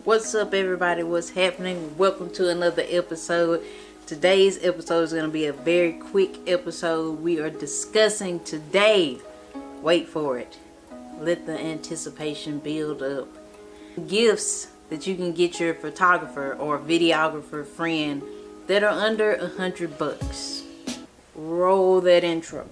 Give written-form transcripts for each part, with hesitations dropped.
What's up, everybody? What's happening? Welcome to another episode. Today's episode is going to be a very quick episode. We are discussing today, wait for it, let the anticipation build up, gifts that you can get your photographer or videographer friend that are under $100. Roll that intro.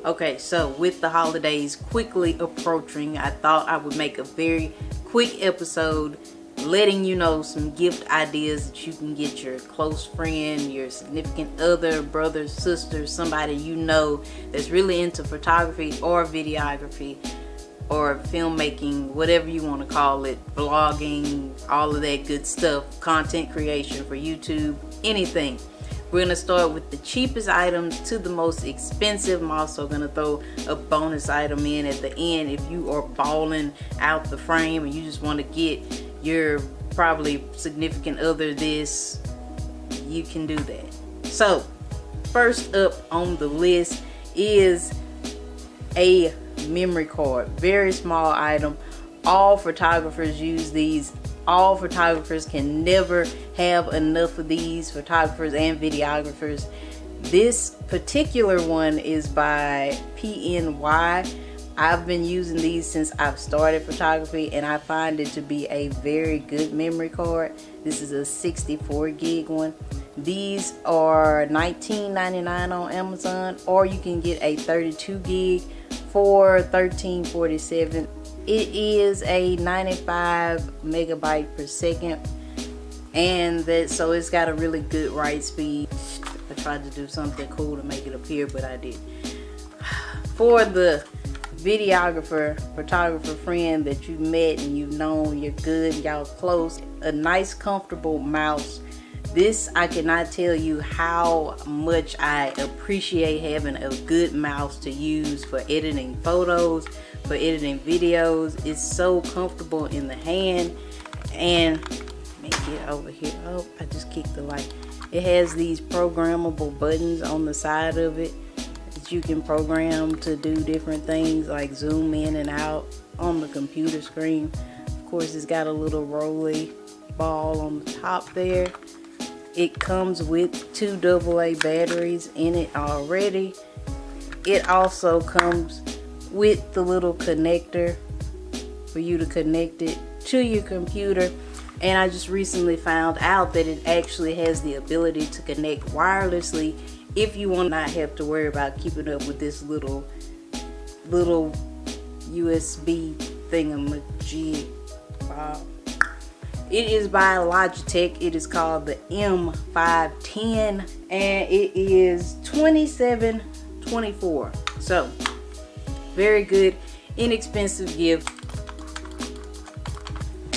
Okay, so with the holidays quickly approaching, I thought I would make a very quick episode letting you know some gift ideas that you can get your close friend, your significant other, brother, sister, somebody you know that's really into photography or videography or filmmaking, whatever you want to call it, vlogging, all of that good stuff, content creation for YouTube, anything. We're going to start with the cheapest items to the most expensive. I'm also going to throw a bonus item in at the end. If you are balling out the frame and you just want to get your probably significant other this, you can do that. So, first up on the list is a memory card. Very small item. All photographers use these. All photographers can never have enough of these, photographers and videographers. This particular one is by PNY. I've been using these since I've started photography and I find it to be a very good memory card. This is a 64 gig one. These are $19.99 on Amazon, or you can get a 32 gig for $13.47. It is a 95 megabyte per second, and so it's got a really good write speed. I tried to do something cool to make it appear, but I did. For the videographer, photographer friend that you met and you've known, you're good, y'all close, a nice comfortable mouse. This, I cannot tell you how much I appreciate having a good mouse to use for editing photos, for editing videos. It's so comfortable in the hand. And let me get over here. Oh, I just kicked the light. It has these programmable buttons on the side of it that you can program to do different things like zoom in and out on the computer screen. Of course, it's got a little rolly ball on the top there. It comes with 2 AA batteries in it already. It also comes with the little connector for you to connect it to your computer. And I just recently found out that it actually has the ability to connect wirelessly if you want not have to worry about keeping up with this little USB thingamajig. Wow. It is by Logitech. It is called the M510 and it is $27.24. So, very good, inexpensive gift.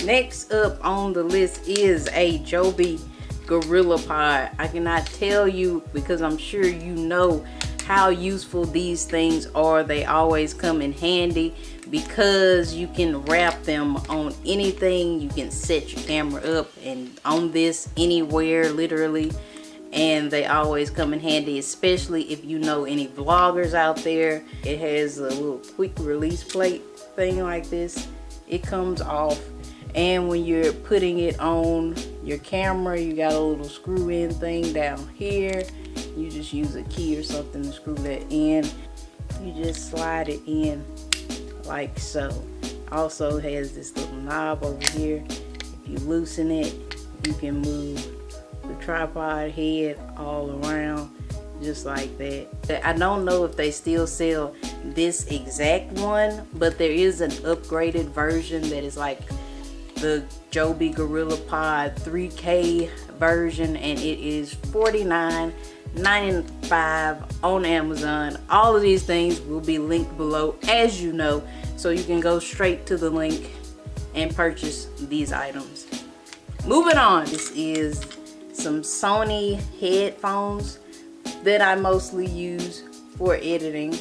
Next up on the list is a Joby Gorillapod. I cannot tell you, because I'm sure you know how useful these things are. They always come in handy because you can wrap them on anything. You can set your camera up and on this anywhere, literally. And they always come in handy, especially if you know any vloggers out there. It has a little quick release plate thing like this. It comes off, and when you're putting it on your camera, you got a little screw in thing down here. You just use a key or something to screw that in. You just slide it in like so. Also has this little knob over here. If you loosen it, you can move the tripod head all around just like that. I don't know if they still sell this exact one, but there is an upgraded version that is like the Joby Gorillapod 3K version, and it is $49.95 on Amazon. All of these things will be linked below, as you know, so you can go straight to the link and purchase these items. Moving on, this is some Sony headphones that I mostly use for editing,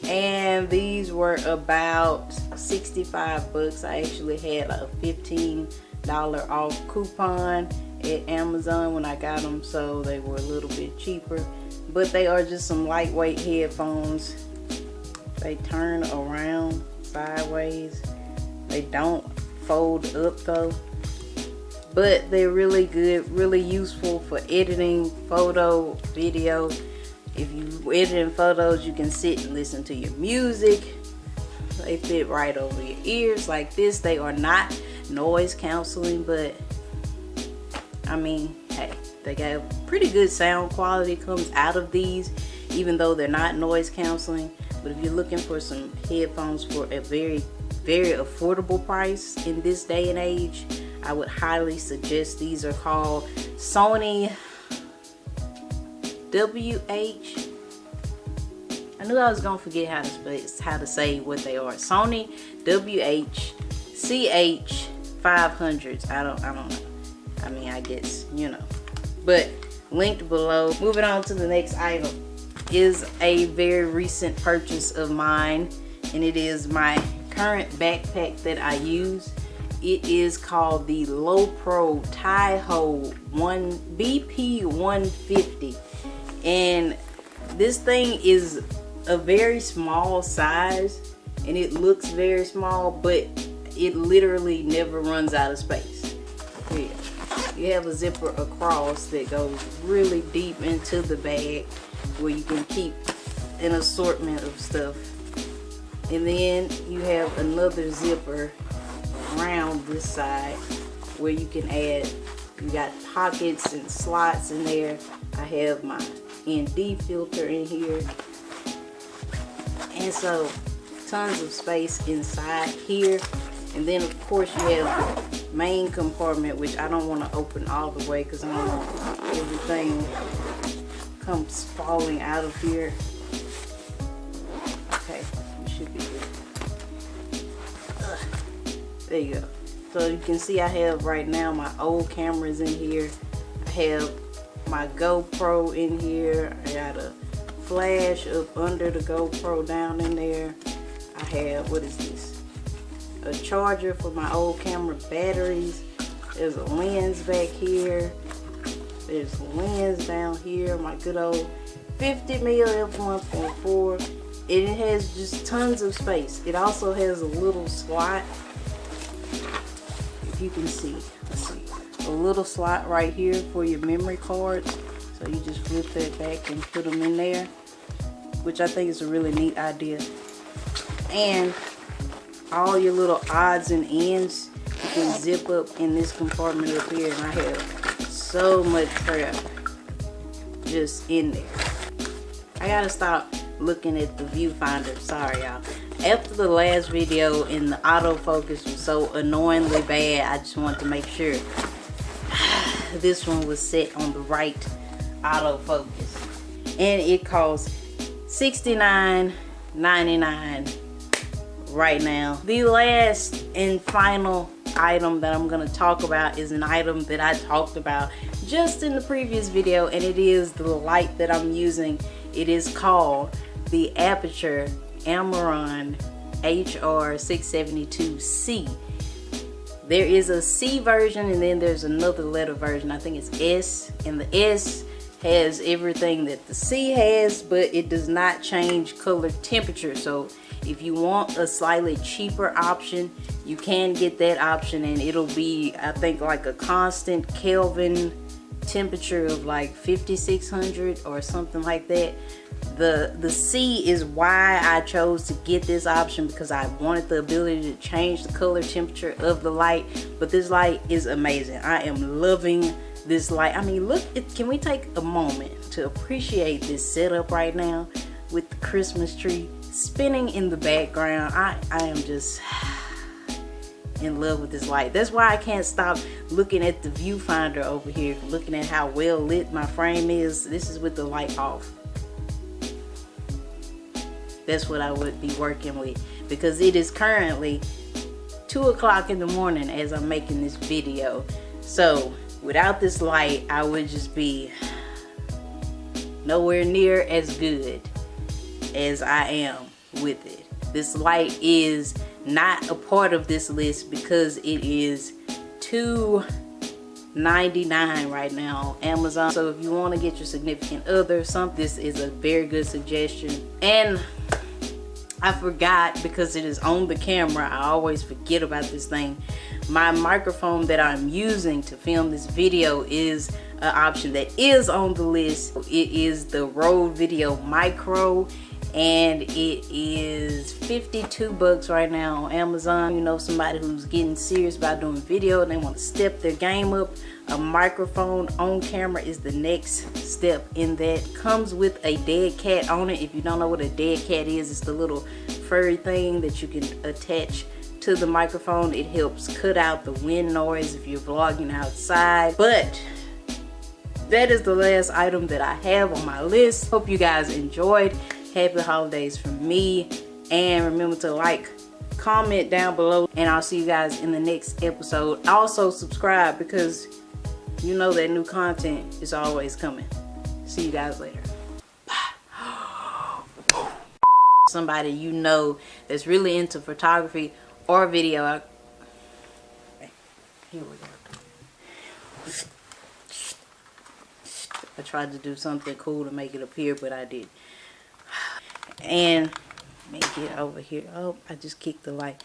and these were about 65 bucks. I actually had a $15 off coupon at Amazon when I got them, so they were a little bit cheaper. But they are just some lightweight headphones. They turn around sideways. They don't fold up though, but they're really good, really useful for editing photo, video. If you editing photos, you can sit and listen to your music. They fit right over your ears like this. They are not noise canceling, but I mean, hey, they got pretty good sound quality comes out of these, even though they're not noise canceling. But if you're looking for some headphones for a very affordable price in this day and age, I would highly suggest these. Are called Sony WH. I knew I was gonna forget how to say what they are. Sony WH-CH 500s. I don't know. I mean, I guess, you know. But linked below. Moving on to the next item is a very recent purchase of mine, and it is my current backpack that I use. It is called the Lowepro Taiho BP 150, and this thing is a very small size, and it looks very small, but it literally never runs out of space. Here, you have a zipper across that goes really deep into the bag where you can keep an assortment of stuff. And then you have another zipper around this side where you can add, you got pockets and slots in there. I have my ND filter in here. And so tons of space inside here. And then of course you have the main compartment, which I don't want to open all the way because I don't want everything comes falling out of here. Okay, it should be good. There you go. So you can see I have right now my old cameras in here. I have my GoPro in here. I got a flash up under the GoPro down in there. I have, what is this? A charger for my old camera batteries. There's a lens back here. There's a lens down here. My good old 50mm f1.4. It has just tons of space. It also has a little slot. If you can see, let's see, a little slot right here for your memory cards. So you just flip that back and put them in there, which I think is a really neat idea. And all your little odds and ends you can zip up in this compartment up here, and I have so much crap just in there. I gotta stop looking at the viewfinder. Sorry y'all. After the last video and the autofocus was so annoyingly bad, I just wanted to make sure this one was set on the right autofocus. And it costs $69.99 right now. The last and final item that I'm going to talk about is an item that I talked about just in the previous video, and it is the light that I'm using. It is called the Aperture Amaran HR672C. There is a C version, and then there's another letter version. I think it's S, and the S has everything that the C has, but it does not change color temperature. So if you want a slightly cheaper option, you can get that option, and it'll be, I think, like a constant Kelvin temperature of like 5600 or something like that. The C is why I chose to get this option, because I wanted the ability to change the color temperature of the light. But this light is amazing. I am loving this light. I mean, look, can we take a moment to appreciate this setup right now with the Christmas tree spinning in the background? I am just in love with this light. That's why I can't stop looking at the viewfinder over here, looking at how well lit my frame is. This is with the light off. That's what I would be working with, because it is currently 2 o'clock in the morning as I'm making this video. So without this light, I would just be nowhere near as good as I am with it. This light is not a part of this list because it is $2.99 right now on Amazon. So if you want to get your significant other this is a very good suggestion. And I forgot, because it is on the camera, I always forget about this thing. My microphone that I'm using to film this video is an option that is on the list. It is the Rode Videomicro, and it is $52 right now on Amazon. You know, somebody who's getting serious about doing video and they want to step their game up, a microphone on camera is the next step in that. Comes with a dead cat on it. If you don't know what a dead cat is, it's the little furry thing that you can attach to the microphone. It helps cut out the wind noise if you're vlogging outside. But that is the last item that I have on my list. Hope you guys enjoyed. Happy holidays from me, and remember to like, comment down below, and I'll see you guys in the next episode. Also subscribe, because you know that new content is always coming. See you guys later. Bye. Somebody you know that's really into photography or video. Here we go. I tried to do something cool to make it appear, but I did. And make it over here. Oh, I just kicked the light.